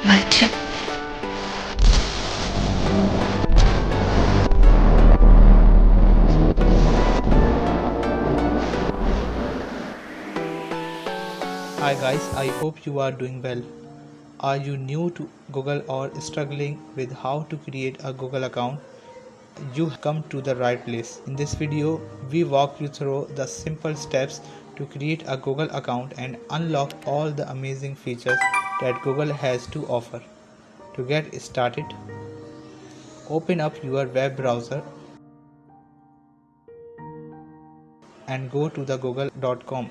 Multi. Hi guys, I hope you are doing well. Are you new to Google or struggling with how to create a Google account? You have come to the right place. In this video, we walk you through the simple steps to create a Google account and unlock all the amazing features that Google has to offer. To get started, open up your web browser and go to the google.com.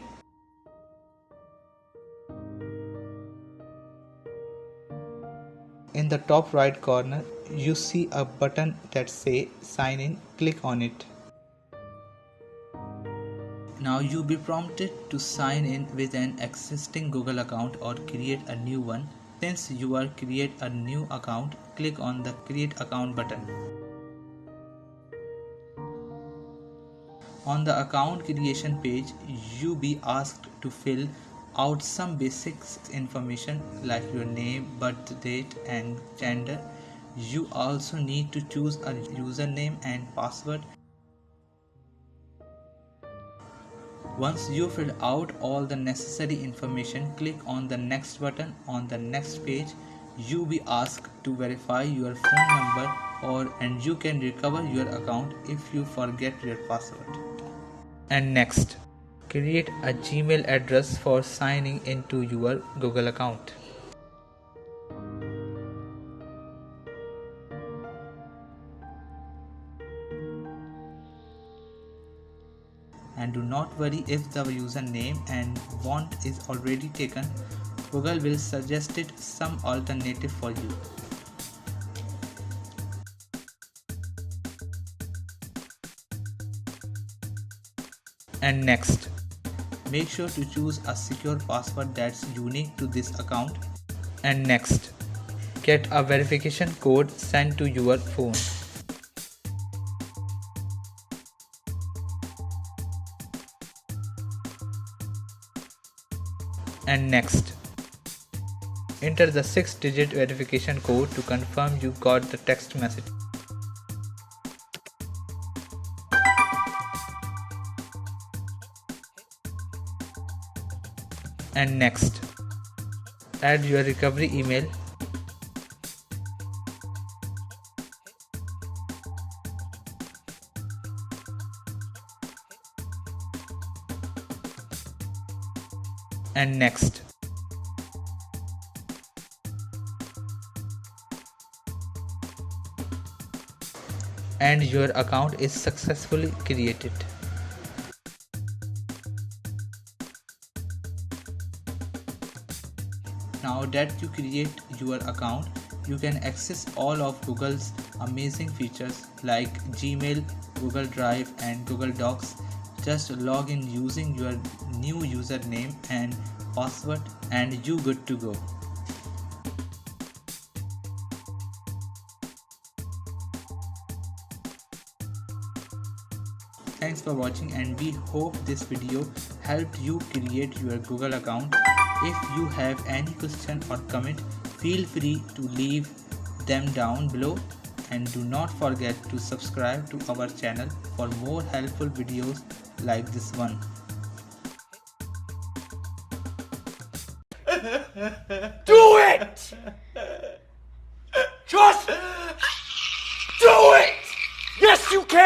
In the top right corner, you see a button that says sign in. Click on it. Now you'll be prompted to sign in with an existing Google account or create a new one. Since you are create a new account, click on the create account button. On the account creation page, you'll be asked to fill out some basic information like your name, birth date and gender. You also need to choose a username and password. Once you fill out all the necessary information, click on the next button. On the next page, you'll be asked to verify your phone number and you can recover your account if you forget your password. And next, create a Gmail address for signing into your Google account. And do not worry if the username and font is already taken. Google will suggest some alternative for you. And next, make sure to choose a secure password that's unique to this account. And next, get a verification code sent to your phone. And next, enter the 6-digit verification code to confirm you got the text message. And next, add your recovery email. And next, and your account is successfully created. Now that you create your account, you can access all of Google's amazing features like Gmail, Google Drive and Google Docs. Just log in using your new username and password and you good to go. Thanks for watching and we hope this video helped you create your Google account. If you have any question or comment, feel free to leave them down below and do not forget to subscribe to our channel for more helpful videos like this one. Do it! Just do it! Yes, you can!